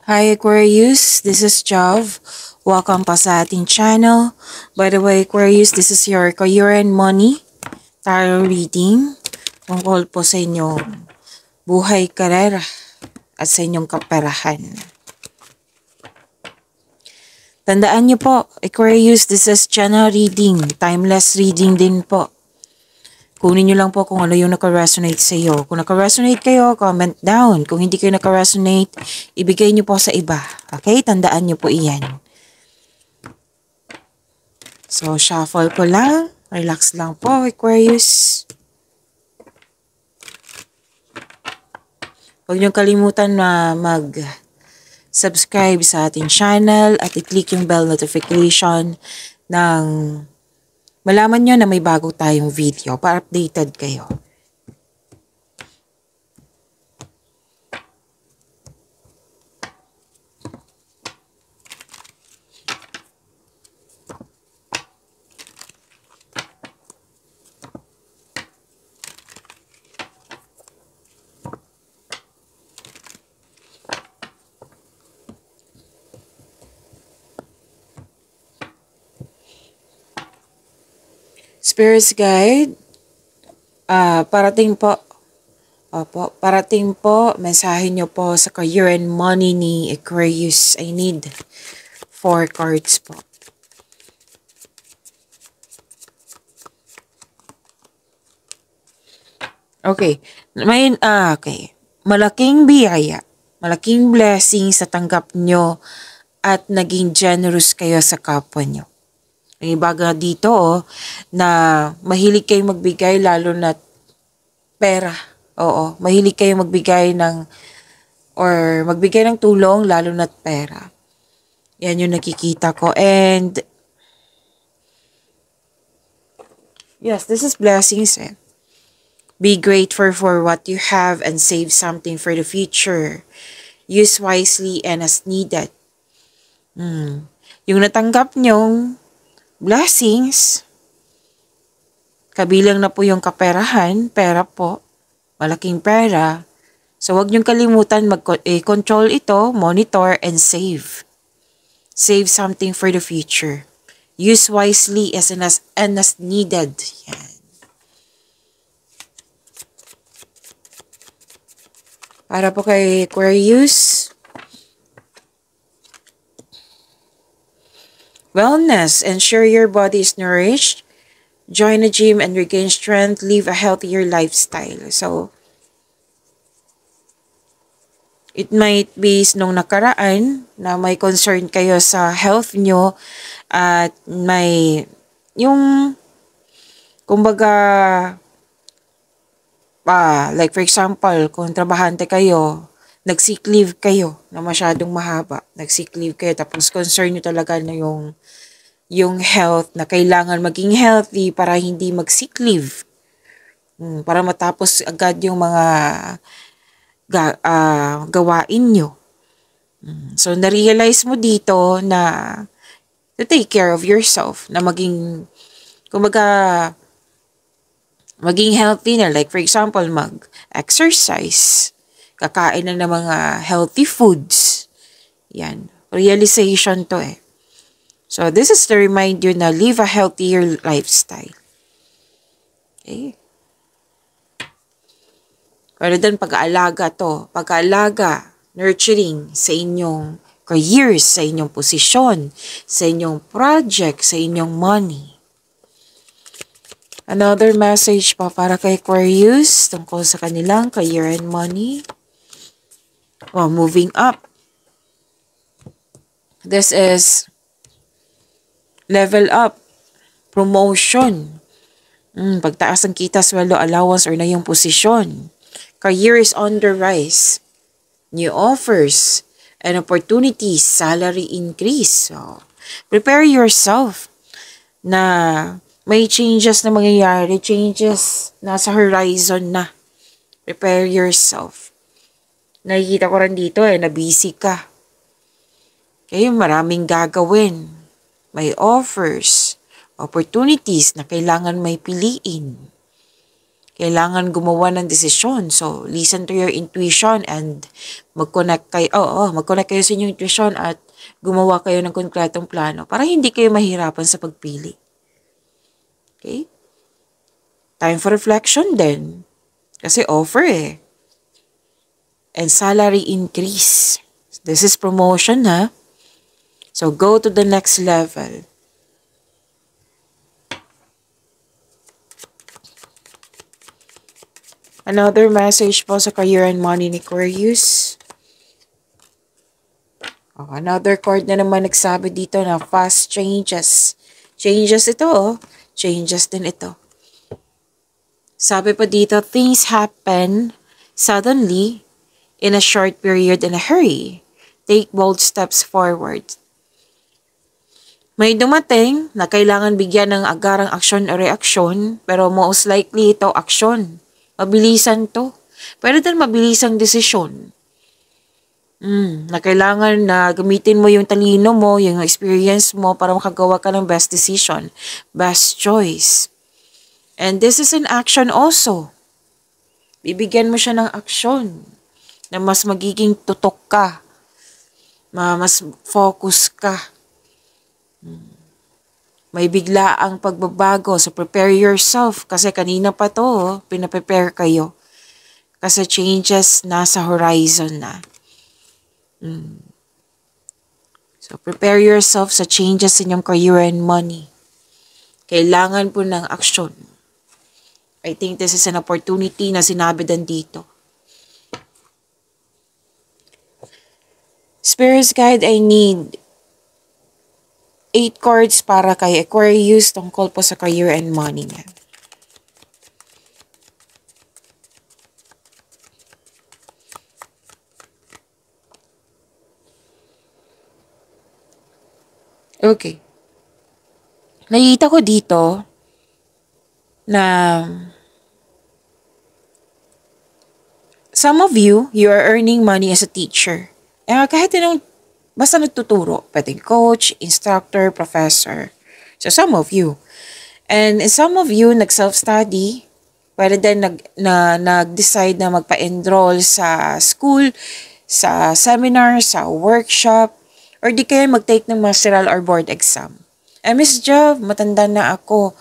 Hi Aquarius, this is Jav. Welcome pa sa ating channel. By the way Aquarius, this is your career and money tarot reading. Tungkol po sa inyong buhay, karera at sa inyong kaperahan. Tandaan niyo po, Aquarius, this is channel reading. Timeless reading din po. Kunin nyo lang po kung ano yung naka-resonate sa iyo. Kung naka-resonate kayo, comment down. Kung hindi kayo naka-resonate, ibigay nyo po sa iba. Okay? Tandaan nyo po iyan. So, shuffle ko lang. Relax lang po, Aquarius. Huwag nyo kalimutan na mag-subscribe sa ating channel at i-click yung bell notification ng malaman nyo na may bago tayong video para updated kayo. Spirits Guide, parating po. Opo, parating po. Mensahe nyo po sa career and money ni Aquarius. I need 4 cards po. Okay. Okay. Malaking biyaya. Malaking blessing sa tanggap nyo at naging generous kayo sa kapwa nyo. May baga dito na mahilig kayong magbigay lalo na pera. Oo, mahilig kayong magbigay magbigay ng tulong lalo na pera. Yan yung nakikita ko. And yes, this is blessings eh. Be grateful for what you have and save something for the future. Use wisely and as needed. Yung natanggap nyong blessings, kabilang na po yung kaperahan, pera po, malaking pera. So wag niyong kalimutan mag-control ito, monitor, and save. Save something for the future. Use wisely and as needed. Yan. Para po kay Aquarius, wellness, ensure your body is nourished. Join a gym and regain strength. Live a healthier lifestyle. So, it might be nung nakaraan na may concern kayo sa health nyo at may yung kumbaga like for example, kung trabahante kayo, nag-sick leave kayo na masyadong mahaba. Nag-sick leave kayo tapos concern nyo talaga na yung health na kailangan maging healthy para hindi mag-sick leave. Para matapos agad yung mga gawain nyo. So, na-realize mo dito na to take care of yourself, na maging healthy na. Like for example, mag-exercise, kakain na ng mga healthy foods. Yan. Realization to eh. So, this is to remind you na live a healthier lifestyle. Okay? Pero doon, pag-aalaga to. Pag-aalaga, nurturing sa inyong careers, sa inyong posisyon, sa inyong project, sa inyong money. Another message pa para kay Aquarius tungkol sa kanilang career and money. Moving up. This is level up, promotion, pagtaas ng kita, sweldo, allowance, or na yung posisyon. Career is on the rise. New offers and opportunities, salary increase. So, prepare yourself na may changes na mangyayari, changes nasa horizon na. Prepare yourself. Nakikita ko rin dito na busy ka. Okay, maraming gagawin. May offers, opportunities na kailangan may piliin. Kailangan gumawa ng desisyon. So, listen to your intuition and mag-connect kayo, mag-connect kayo sa inyong intuition at gumawa kayo ng konkretong plano para hindi kayo mahirapan sa pagpili. Okay? Time for reflection din. Kasi offer eh. And salary increase. This is promotion ha. So, go to the next level. Another message po sa career and money ni Aquarius. Another card na naman nagsabi dito na fast changes. Changes ito Changes din ito. Sabi pa dito, things happen suddenly in a short period in a hurry. Take bold steps forward. May dumating na kailangan bigyan ng agarang aksyon o reaksyon, pero most likely ito aksyon. Mabilisan to. Pero din mabilisang desisyon. Na kailangan na gamitin mo yung talino mo, yung experience mo para makagawa ka ng best decision, best choice. And this is an action also. Bibigyan mo siya ng aksyon na mas magiging tutok ka, mas focus ka. May bigla ang pagbabago. So, prepare yourself. Kasi kanina pa to, pinaprepare kayo. Kasi changes nasa horizon na. So, prepare yourself sa changes in yung career and money. Kailangan po ng aksyon. I think this is an opportunity na sinabi din dito. Spirit's Guide, I need 8 cards para kay Aquarius tungkol po sa career and money niya. Okay. Nakita ko dito na some of you are earning money as a teacher. Kahit anong basta nagtuturo, pwedeng coach, instructor, professor. So, some of you. And some of you, nag-self-study, pwede din nag-decide na magpa-enroll sa school, sa seminar, sa workshop, or di kayo mag-take ng masteral or board exam. Miss Jav, matanda na ako,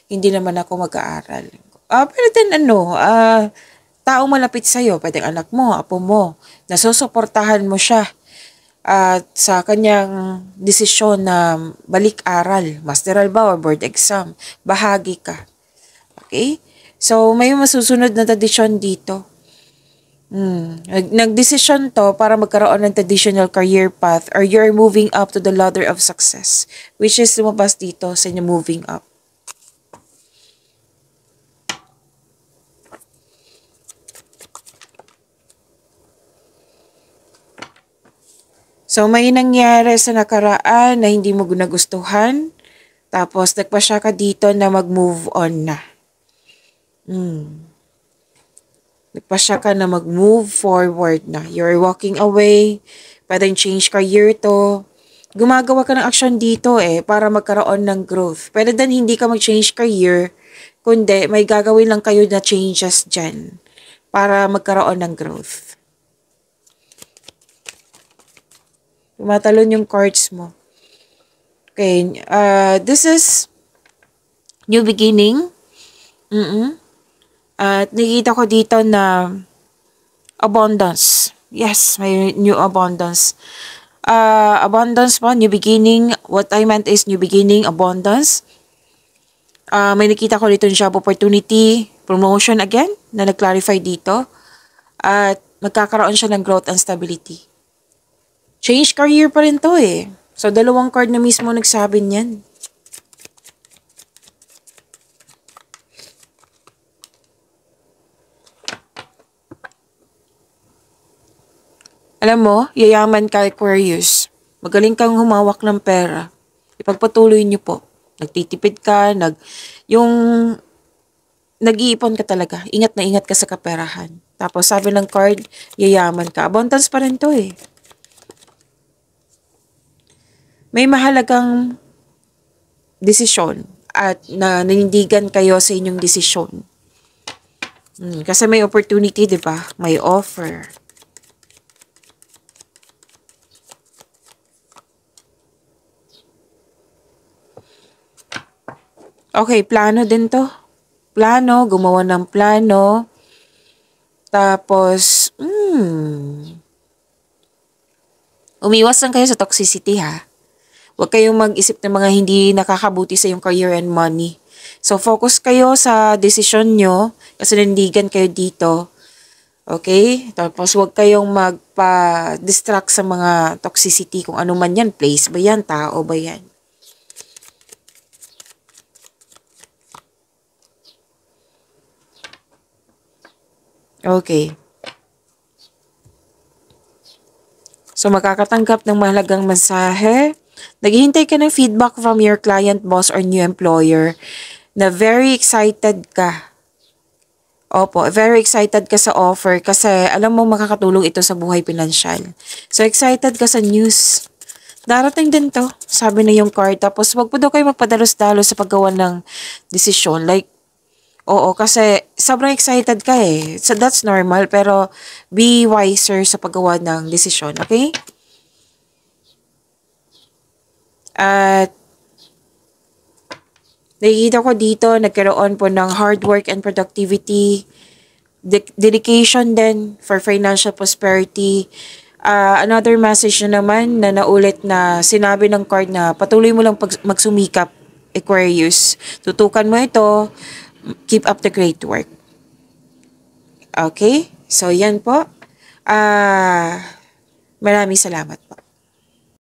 hindi naman ako mag-aaral. Pwede din taong malapit sa'yo, pwedeng anak mo, apo mo, nasusuportahan mo siya sa kanyang desisyon na balik-aral, masteral ba or board exam, bahagi ka. Okay? So, may masusunod na tradisyon dito. Nag-decision to para magkaroon ng traditional career path or you're moving up to the ladder of success, which is lumabas dito sa inyo moving up. So, may nangyari sa nakaraan na hindi mo nagustuhan. Tapos, nagpasya ka dito na mag-move on na. Nagpasya ka na mag-move forward na. You're walking away. Pwedeng change career to. Gumagawa ka ng action dito para magkaroon ng growth. Pwede din hindi ka mag-change career, kundi may gagawin lang kayo na changes dyan para magkaroon ng growth. Tumatalon yung cards mo. Okay. This is new beginning. At nakikita ko dito na abundance. Yes, may new abundance. Abundance pa, new beginning. What I meant is new beginning, abundance. May nakita ko dito job opportunity, promotion again, na nag-clarify dito. At magkakaroon siya ng growth and stability. Change career pa rin to So, dalawang card na mismo nagsabi niyan. Alam mo, yayaman ka, Aquarius. Magaling kang humawak ng pera. Ipagpatuloy niyo po. Nagtitipid ka, nag-iipon ka talaga. Ingat na ingat ka sa kaperahan. Tapos sabi ng card, yayaman ka. Abundance pa rin to May mahalagang desisyon at nanindigan kayo sa inyong desisyon. Kasi may opportunity, di ba? May offer. Okay, plano din to. Plano, gumawa ng plano. Tapos, umiwas lang kayo sa toxicity ha. Huwag kayong mag-isip ng mga hindi nakakabuti sa yung career and money. So, focus kayo sa desisyon nyo kasi nandigan kayo dito. Okay? Tapos, huwag kayong magpa-distract sa mga toxicity kung ano man yan. Place ba yan? Tao ba yan? Okay. So, makakatanggap ng mahalagang mensahe. Naghihintay ka ng feedback from your client, boss, or new employer na very excited ka. Opo, very excited ka sa offer kasi alam mo makakatulong ito sa buhay pinansyal. So, excited ka sa news. Darating din to, sabi na yung card. Tapos, wag po daw kayo magpadalos-dalos sa paggawa ng desisyon. Like, oo, kasi sobrang excited ka eh. So, that's normal. Pero, be wiser sa paggawa ng desisyon, okay? At, nakikita ko dito, nagkaroon po ng hard work and productivity, dedication din for financial prosperity. Another message na naman na naulit na sinabi ng card na patuloy mo lang magsumikap, Aquarius. Tutukan mo ito, keep up the great work. Okay? So, yan po. Maraming salamat po.